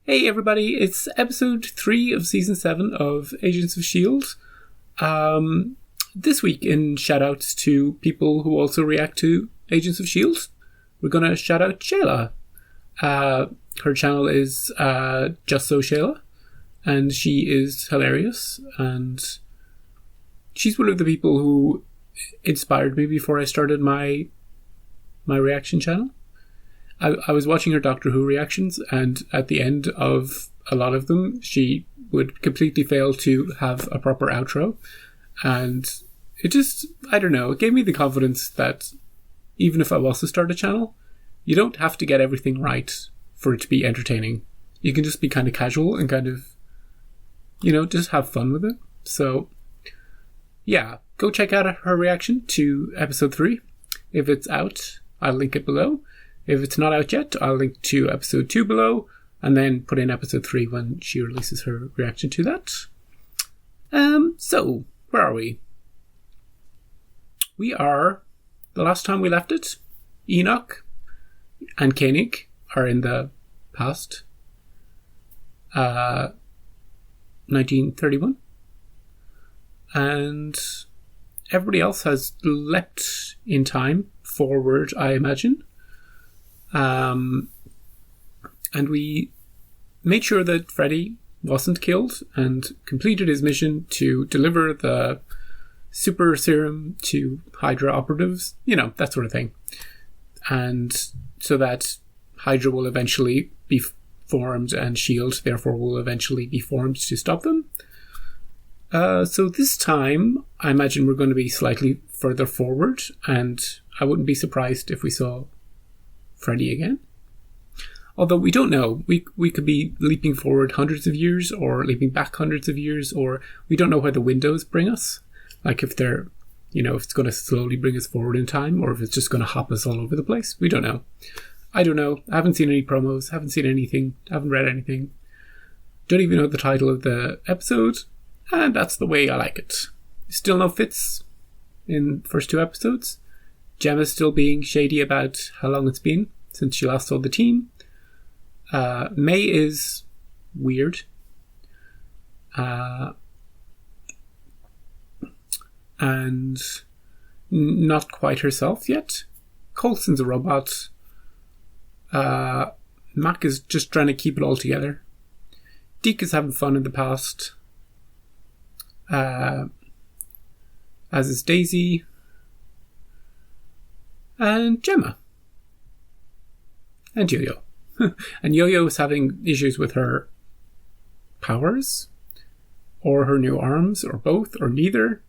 Hey everybody, it's episode 3 of season 7 of Agents of S.H.I.E.L.D. This week, in shoutouts to people who also react to Agents of S.H.I.E.L.D., we're going to shout out Shayla. Her channel is Just So Shayla, and she is hilarious, and she's one of the people who inspired me before I started my reaction channel. I was watching her Doctor Who reactions, and at the end of a lot of them, she would completely fail to have a proper outro. And it just, I don't know, it gave me the confidence that even if I was to start a channel, you don't have to get everything right for it to be entertaining. You can just be kind of casual and kind of, just have fun with it. So, yeah, go check out her reaction to episode 3. If it's out, I'll link it below. If it's not out yet, I'll link to episode 2 below, and then put in episode 3 when she releases her reaction to that. So, where are we? We are, the last time we left it, Enoch and Koenig are in the past. 1931. And everybody else has leapt in time, forward, I imagine. And we made sure that Freddy wasn't killed and completed his mission to deliver the super serum to Hydra operatives, that sort of thing. And so that Hydra will eventually be formed and S.H.I.E.L.D. therefore will eventually be formed to stop them. So this time, I imagine we're going to be slightly further forward, and I wouldn't be surprised if we saw Freddy again. Although we don't know. We could be leaping forward hundreds of years or leaping back hundreds of years, or we don't know where the windows bring us. Like if they're, if it's going to slowly bring us forward in time, or if it's just going to hop us all over the place. We don't know. I don't know. I haven't seen any promos, haven't seen anything, haven't read anything. Don't even know the title of the episode, and that's the way I like it. Still no Fitz in the first 2 episodes. Gemma's still being shady about how long it's been since she last saw the team. May is weird. And not quite herself yet. Coulson's a robot. Mac is just trying to keep it all together. Deke is having fun in the past. As is Daisy. And Gemma. And Yo-Yo. And Yo-Yo is having issues with her powers, or her new arms, or both, or neither.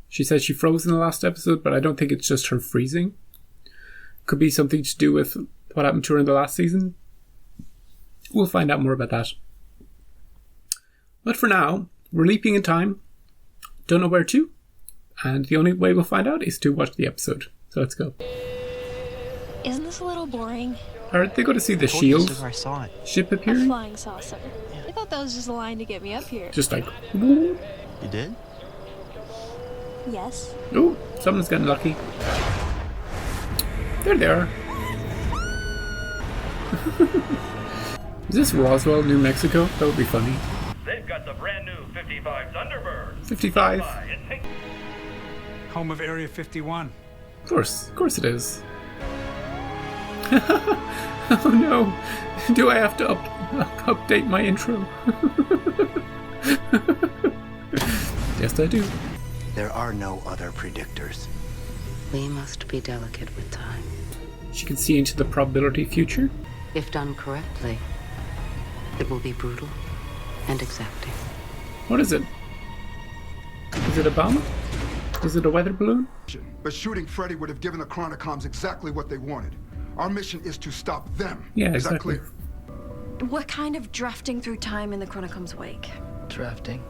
She says she froze in the last episode, but I don't think it's just her freezing. Could be something to do with what happened to her in the last season. We'll find out more about that. But for now, we're leaping in time. Don't know where to. And the only way we'll find out is to watch the episode. So let's go. Isn't this a little boring? Are they going to see the S.H.I.E.L.D. ship appearing? A flying saucer. I thought that was just a line to get me up here. Just like, woo. You did? Yes. Oh, someone's getting lucky. There they are. Is this Roswell, New Mexico? That would be funny. They've got the brand new 55 Thunderbird. 55? Home of Area 51. Of course it is. Oh no, do I have to update my intro? Yes, I do. There are no other predictors. We must be delicate with time. She can see into the probability future. If done correctly, it will be brutal and exacting. What is it? Is it a bomb? Is it a weather balloon? But shooting Freddy would have given the Chronicoms exactly what they wanted. Our mission is to stop them. Yeah, is exactly. that clear? What kind of drafting through time in the Chronicom's wake? Drafting?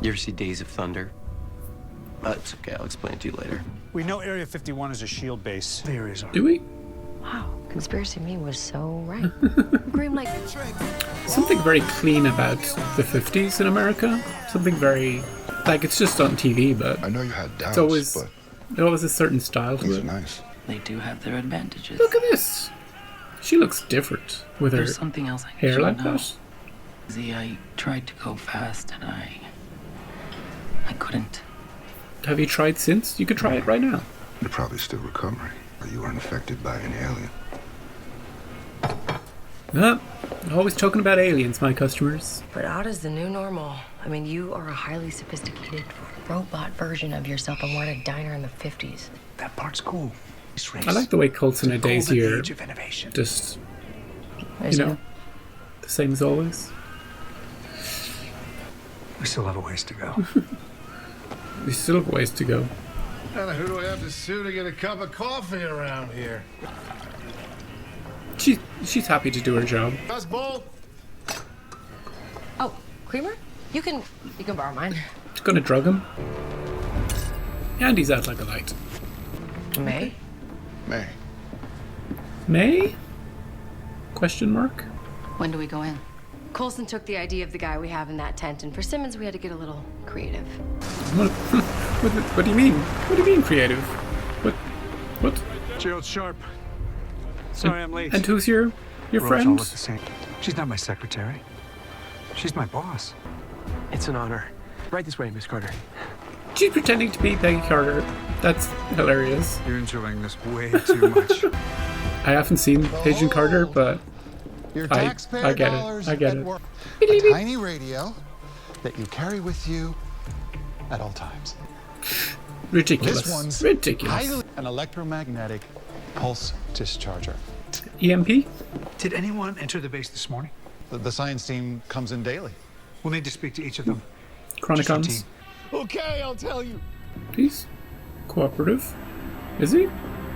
You ever see Days of Thunder? It's okay, I'll explain it to you later. We know Area 51 is a S.H.I.E.L.D. base. Theories are. Do we? Wow, conspiracy me was so right. Grim like... Something very clean about the 50s in America. Something very... Like, it's just on TV, but... I know you had doubts, there's always a certain style to these it. are nice. They do have their advantages. Look at this! She looks different with There's her something else I need hair you to like know. that. I tried to go fast and I couldn't. Have you tried since? You could try it right now. You're probably still recovering, but you weren't affected by an alien. Always talking about aliens, my customers. But Otta's the new normal. I mean, you are a highly sophisticated robot version of yourself and we're at a diner in the 50s. That part's cool. I like the way Coulson and Days here Age of innovation. just, Is you know, it? the same as always. We still have a ways to go. We still have ways to go. And who do I have to sue to get a cup of coffee around here? She's happy to do her job. Buzz Bowl? Oh, creamer? You can borrow mine. She's gonna drug him. And he's out like a light. May? May. May? Question mark? When do we go in? Coulson took the idea of the guy we have in that tent, and for Simmons, we had to get a little creative. What do you mean? What do you mean creative? What? Gerald Sharp. Sorry I'm late. And who's your Rose all friend? look the same. She's not my secretary. She's my boss. It's an honor. Right this way, Miss Carter. She's pretending to be Peggy Carter. That's hilarious. You're enjoying this way too much. I haven't seen Agent Carter, but Your I taxpayer get it. dollars I get at it. work. A tiny radio that you carry with you at all times. Ridiculous. This one's Ridiculous. an electromagnetic pulse discharger. EMP? Did anyone enter the base this morning? The science team comes in daily. We'll need to speak to each of them. Chronicons? Just Okay, I'll tell you. He's cooperative. Is he?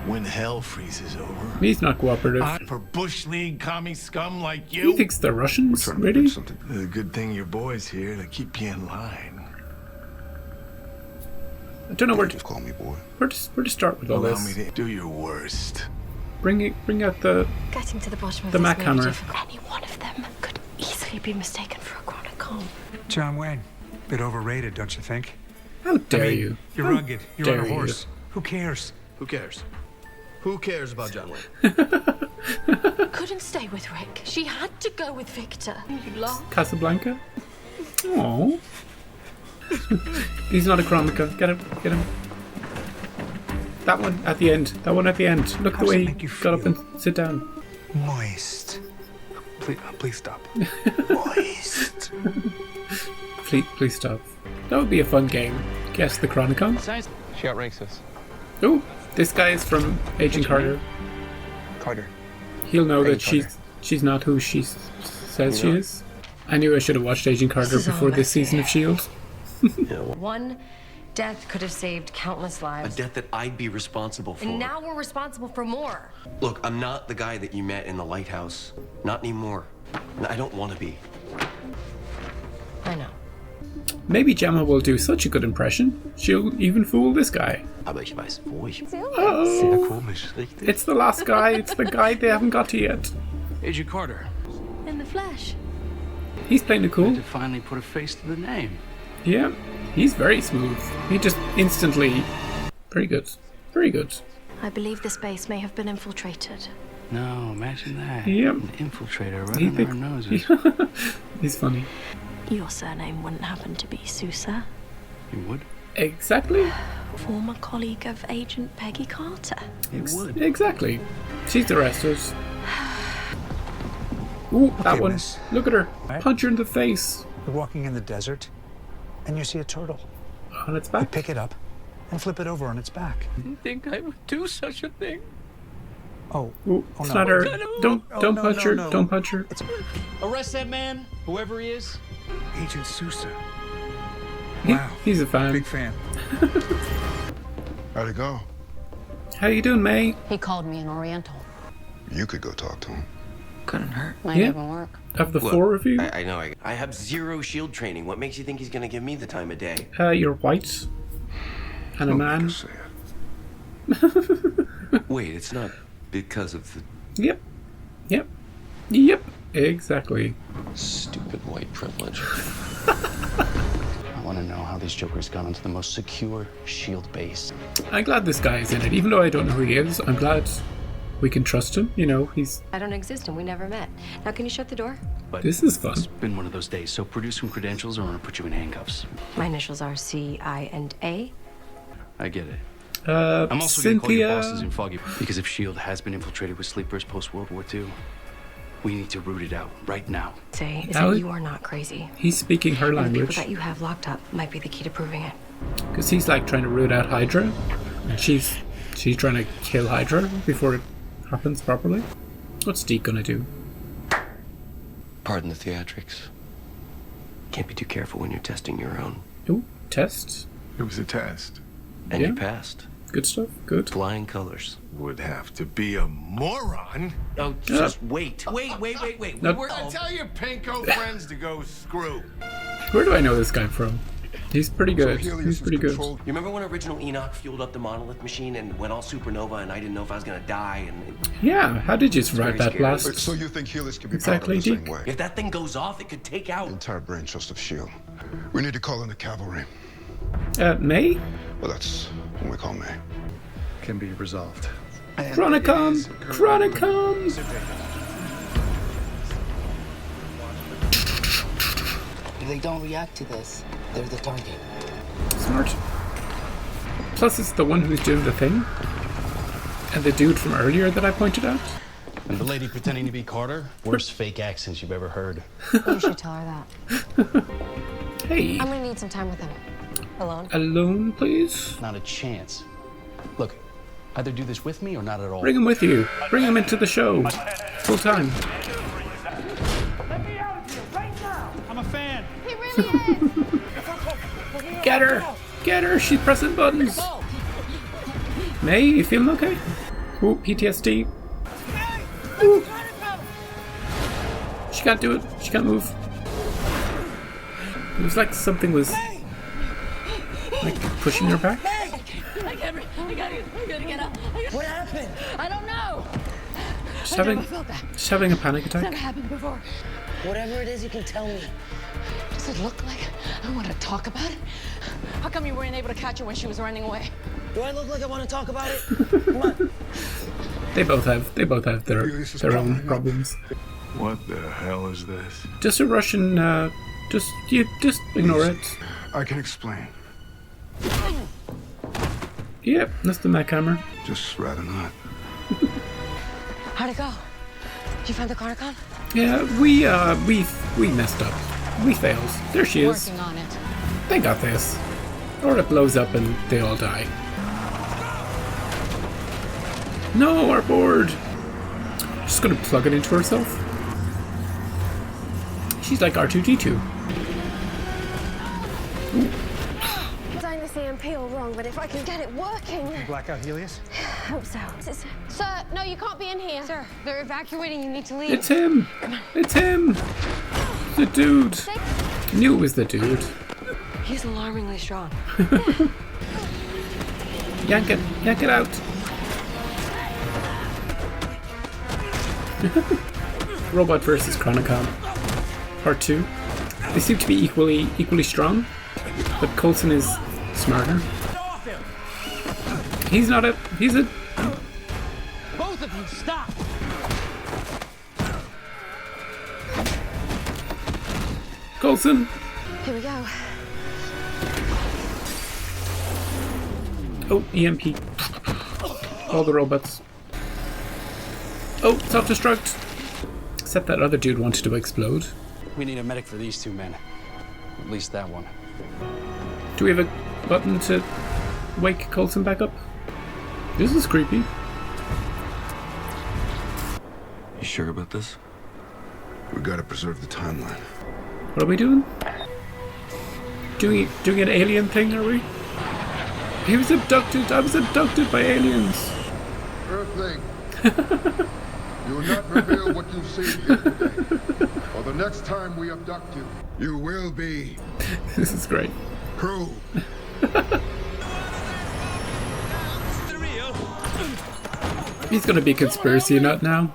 When hell freezes over. He's not cooperative. For Bush League commie scum like He you. thinks the Russians, Trying to really? fix something. The good thing your boy's here to keep you in line. I don't know where Just call me boy. to start with all Allow me this. to do your worst. Bring out the Getting to the bottom of The this Mac may be hammer. difficult. Any one of them could easily be mistaken for a chronicom. John Wayne. Bit overrated, don't you think? How dare I mean, you? You're How rugged. You're on dare a you. horse. Who cares? Who cares? Who cares about John Wayne? Couldn't stay with Rick. She had to go with Victor. You laugh. Casablanca? Oh. He's not a Chronica. Get him. That one at the end. Look How the does way it he make you got up feel? and sit down. Moist. Please stop. Moist. Please stop. That would be a fun game. Guess the Chronicon. She outranks us. Oh, this guy is from Agent Carter. Carter. He'll know that Agent Carter. she's not who she says she You know. is. I knew I should have watched Agent Carter is all before this messy. season of S.H.I.E.L.D. One death could have saved countless A lives. death that I'd be responsible for. And now we're responsible for more. Look, I'm not the guy that you met in the lighthouse. Not anymore. And I don't want to be. I know. Maybe Gemma will do such a good impression, she'll even fool this guy. Aber ich weiß, wo ich... Uh-oh. komisch. It's the last guy. It's the guy they haven't got to yet. Agent Carter. In the flesh. He's playing it cool. To finally put a face to the name. Yeah, he's very smooth. He just instantly... Very good. Very good. I believe this base may have been infiltrated. No, imagine that. Yep. An infiltrator right He under our thinks- noses. He's funny. Your surname wouldn't happen to be Sousa, You would? Exactly. former colleague of Agent Peggy Carter. It would. Exactly. She's arrested. Ooh, that Okay, one. miss. Look at her. Right. Punch her in the face. You're walking in the desert, and you see a turtle. On its You back. pick it up and flip it over on its back. Didn't think I would do such a thing. Oh, Ooh, oh it's no. not her. Don't Oh, no, punch no, her. no. Don't punch her. Arrest that man, whoever he is. Agent Sousa. He- Wow. He's a fan. Big fan. How'd it go? How you doing, May? He called me an Oriental. You could go talk to him. Couldn't hurt. Might Yeah. even work. Of the Look, four of you, I know. I have zero shield training. What makes you think he's gonna give me the time of day? you're white and a Don't man. make us say it. Wait, it's not because of the Yep. Exactly. stupid white privilege. I want to know how these jokers got onto the most secure shield base. I'm glad this guy is in it, even though I don't know who he is. I'm glad we can trust him. You know, he's I don't exist and we never met. Now, can you shut the door? but This is fun. It's been one of those days, so produce some credentials or I'm gonna put you in handcuffs. My initials are C, I, and A. I get it. I'm also gonna call your bosses Cynthia. in Foggy, because if S.H.I.E.L.D. has been infiltrated with sleepers post-World War II, we need to root it out right now. Say is Now that he- you are not crazy. He's speaking her And the people language. that you have locked up might be the key to proving it. Because he's like trying to root out Hydra. And she's trying to kill Hydra before it happens properly. What's Deke gonna do? Pardon the theatrics. Can't be too careful when you're testing your own. Oh, test. It was a test. And Yeah. you passed. Good stuff. Good. Flying colors. Would have to be a moron. Oh, just wait. Wait. No. We were I tell your pinko friends to go screw. Where do I know this guy from? He's pretty good. Helios He's is pretty good. controlled. You remember when original Enoch fueled up the monolith machine and went all supernova and I didn't know if I was gonna die and... Yeah, how did you survive very that scary. blast? So you think Helios can be Exactly, powered the same Deke. way? If that thing goes off, it could take out... The entire brain trust of S.H.I.E.L.D. We need to call in the cavalry. May? Well, that's when we call May. Can be resolved. Chronicom! Chronicom! If they don't react to this, they're the target. Smart. Plus, it's the one who's doing the thing. And the dude from earlier that I pointed out. And the lady pretending to be Carter, worst fake accents you've ever heard. You should tell her that. Hey, I'm gonna need some time with him. Alone? alone, please? Not a chance. Look, either do this with me or not at all. Bring him with you. Bring him into the show. Full time. I'm a fan. He really is. Get her! Get her! She's pressing buttons. May, you feeling okay? Ooh, PTSD. Ooh. She can't do it. She can't move. It was like something was like pushing her back. I gotta get up. What happened? I don't know. Just I never having, felt that. just having a panic It's never attack. happened before. Whatever it is, you can tell me. Does it look like I want to talk about it? How come you weren't able to catch her when she was running away? Do I look like I want to talk about it? Come on. They both have their own problems. What the hell is this? Just a Russian. Just ignore it. I can explain. Yep, that's the Mac hammer. Just rather not. How'd it go? Did you find the Chronicon? Yeah, we messed up. We failed. There she is. Working on it. They got this. Or it blows up and they all die. No, our board. She's gonna plug it into herself. She's like R2-D2. Designed the CMP all wrong, but if I can get it working. Blackout Helios? Hope so. Sir, no, you can't be in here. Sir, they're evacuating. You need to leave. It's him. It's him. The dude. I knew it was the dude. He's alarmingly strong. Yank it out. Robot versus Chronicom. Part 2. They seem to be equally strong, but Coulson is smarter. He's a Both of you, stop. Coulson. Here we go. Oh, EMP. All the robots. Oh, self-destruct. Except that other dude wanted to explode. We need a medic for these two men. At least that one. Do we have a button to wake Coulson back up? This is creepy. You sure about this? We gotta preserve the timeline. What are we doing? Doing an alien thing, are we? He was abducted. I was abducted by aliens. Earthling, you will not reveal what you see here today. Or the next time we abduct you, you will be This is great. probed. He's gonna be a conspiracy nut now.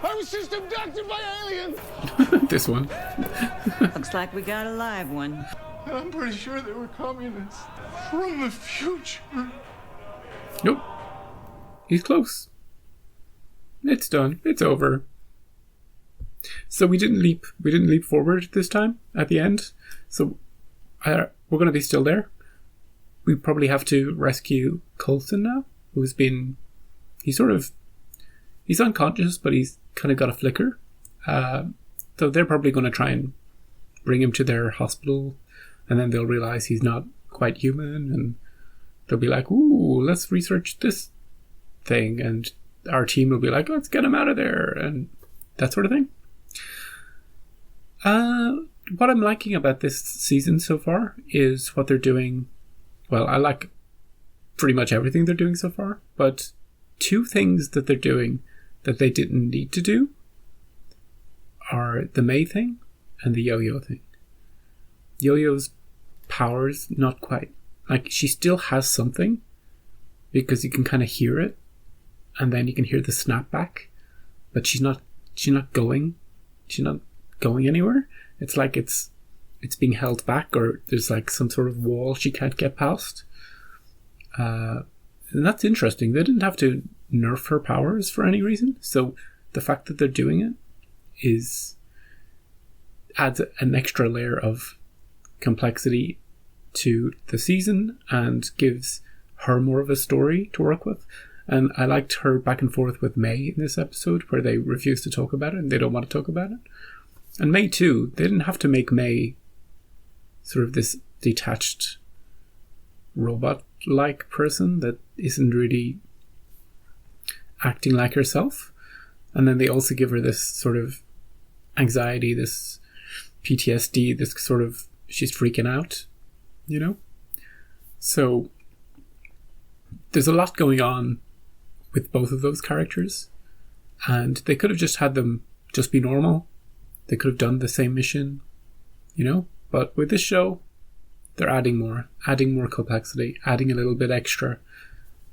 I was just abducted by aliens. This one. Looks like we got a live one. And I'm pretty sure they were communists from the future. Nope. He's close. It's done. It's over. So we didn't leap forward this time at the end. So we're going to be still there. We probably have to rescue Coulson now, he's unconscious, but he's kind of got a flicker. So they're probably going to try and bring him to their hospital, and then they'll realize he's not quite human, and they'll be like, ooh, let's research this thing, and our team will be like, let's get him out of there, and that sort of thing. What I'm liking about this season so far is what they're doing. Well, I like pretty much everything they're doing so far, but two things that they're doing that they didn't need to do are the May thing and the Yo-Yo thing. Yo-Yo's powers, not quite. Like, she still has something, because you can kind of hear it, and then you can hear the snapback, but she's not going anywhere. It's like it's being held back, or there's like some sort of wall she can't get past. And that's interesting. They didn't have to nerf her powers for any reason, so the fact that they're doing it adds an extra layer of complexity to the season and gives her more of a story to work with. And I liked her back and forth with May in this episode, where they refuse to talk about it and they don't want to talk about it. And May too, they didn't have to make May sort of this detached robot-like person that isn't really acting like herself. And then they also give her this sort of anxiety, this PTSD, this sort of, she's freaking out, you know? So there's a lot going on with both of those characters, and they could have just had them just be normal. They could have done the same mission, you know? But with this show, they're adding more complexity, adding a little bit extra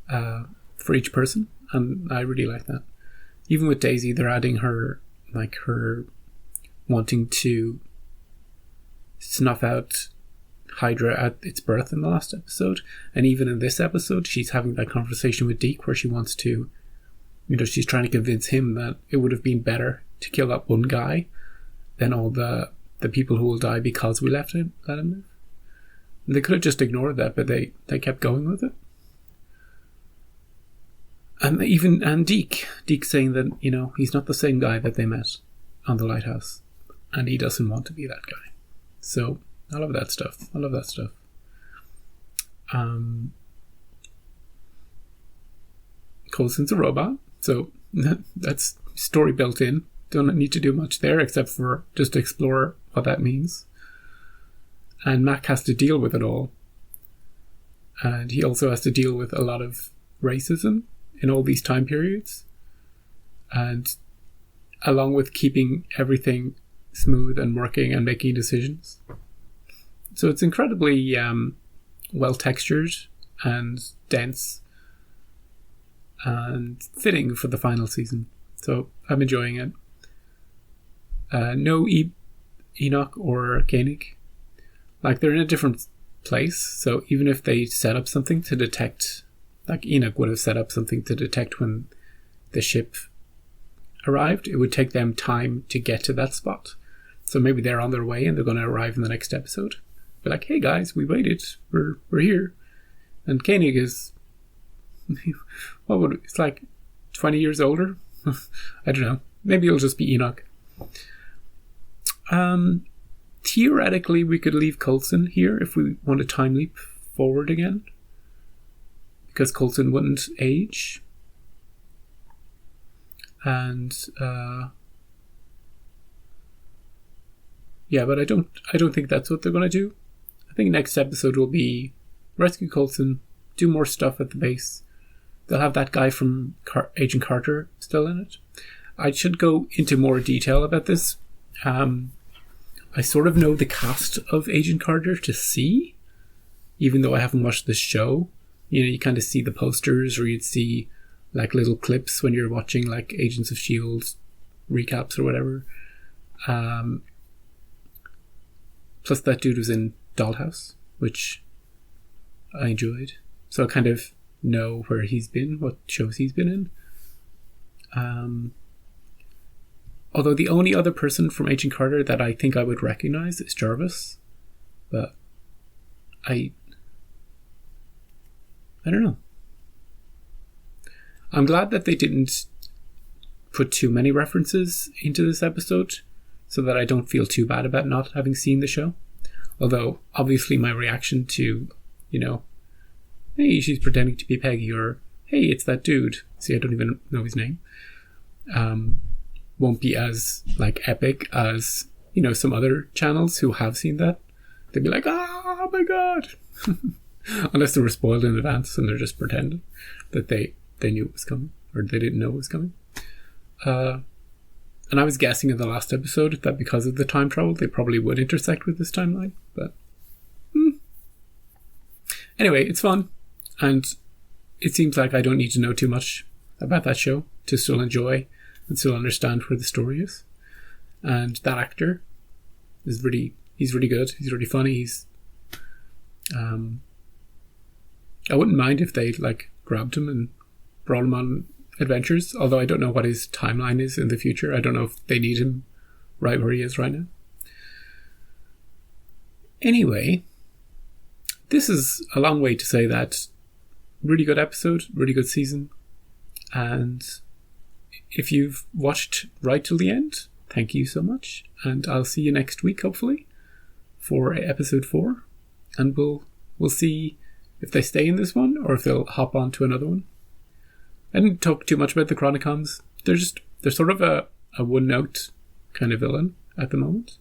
for each person, and I really like that. Even with Daisy, they're adding her wanting to snuff out Hydra at its birth in the last episode, and even in this episode, she's having that conversation with Deke where she wants to, she's trying to convince him that it would have been better to kill that one guy than all the people who will die because we let him live. And they could have just ignored that, but they kept going with it. And Deke saying that, he's not the same guy that they met on the lighthouse, and he doesn't want to be that guy. So I love that stuff. Coulson's a robot, so that's story built in. Don't need to do much there except for just explore what that means. And Mac has to deal with it all. And he also has to deal with a lot of racism in all these time periods. And along with keeping everything smooth and working and making decisions. So it's incredibly well textured and dense and fitting for the final season. So I'm enjoying it. No Enoch or Koenig. Like, they're in a different place, so even if they set up something to detect, like Enoch would have set up something to detect when the ship arrived, it would take them time to get to that spot. So maybe they're on their way and they're going to arrive in the next episode. Be like, hey guys, we waited, we're here. And Koenig is, it's like 20 years older? I don't know. Maybe it'll just be Enoch. Theoretically, we could leave Coulson here if we want to time leap forward again, because Coulson wouldn't age. And but I don't think that's what they're going to do. I think next episode will be rescue Coulson, do more stuff at the base. They'll have that guy from Agent Carter still in it. I should go into more detail about this. I sort of know the cast of Agent Carter to see, even though I haven't watched this show. You kind of see the posters, or you'd see like little clips when you're watching like Agents of S.H.I.E.L.D. recaps or whatever. Plus that dude was in Dollhouse, which I enjoyed. So I kind of know where he's been, what shows he's been in. Although the only other person from Agent Carter that I think I would recognize is Jarvis. But I don't know. I'm glad that they didn't put too many references into this episode so that I don't feel too bad about not having seen the show. Although, obviously, my reaction to, hey, she's pretending to be Peggy, or hey, it's that dude. See, I don't even know his name. Won't be as, epic as, some other channels who have seen that. They'd be like, oh my god! Unless they were spoiled in advance and they're just pretending that they knew it was coming, or they didn't know it was coming. And I was guessing in the last episode that because of the time travel, they probably would intersect with this timeline, but anyway, it's fun, and it seems like I don't need to know too much about that show to still enjoy and still understand where the story is. And that actor is he's really good. He's really funny. He's I wouldn't mind if they grabbed him and brought him on adventures, although I don't know what his timeline is in the future. I don't know if they need him right where he is right now. Anyway, this is a long way to say that really good episode, really good season, and if you've watched right till the end, thank you so much, and I'll see you next week, hopefully, for episode 4, and we'll see if they stay in this one or if they'll hop on to another one. I didn't talk too much about the Chronicons. They're sort of a one-note kind of villain at the moment,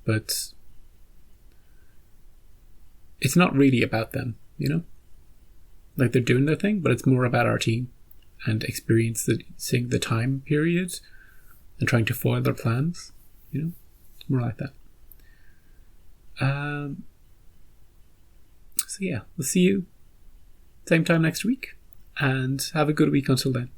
but it's not really about them, they're doing their thing, but it's more about our team and experiencing the time period and trying to foil their plans. It's more like that. So yeah, we'll see you same time next week, and have a good week until then.